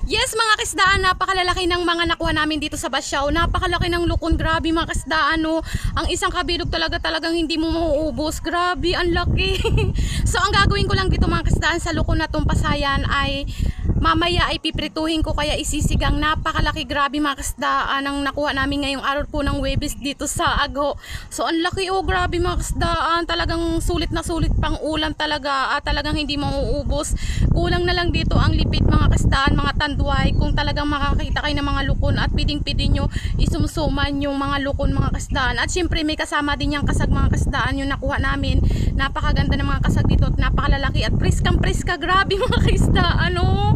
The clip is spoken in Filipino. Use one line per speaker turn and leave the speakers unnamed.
Yes mga kaisdaan, napakalalaki ng mga nakuha namin dito sa Basyaw. Napakalaki ng lukon, grabe mga kaisdaan, no. Ang isang kabilog talagang hindi mo mauubos. Grabe, ang laki. So ang gagawin ko lang dito mga kaisdaan sa lukon na tong pasayan ay mamaya ay piprituhin ko, kaya isisigang. Napakalaki, grabe mga kaisdaan ang nakuha namin ngayong araw po ng Huwebes dito sa Agho. So ang laki, oh, grabe mga kaisdaan, talagang sulit na sulit pang ulam talaga, talagang hindi mauubos. Kulang na lang dito ang lipit mga kaisdaan, mga tanduay. Kung talagang makakita kayo ng mga lukon at piding-piding nyo, isumsuman yung mga lukon mga kaisdaan. At syempre may kasama din yung kasag mga kaisdaan yung nakuha namin. Napakaganda ng mga kasag dito at napakalalaki at priskang priska, grabe mga kaisdaan, oh.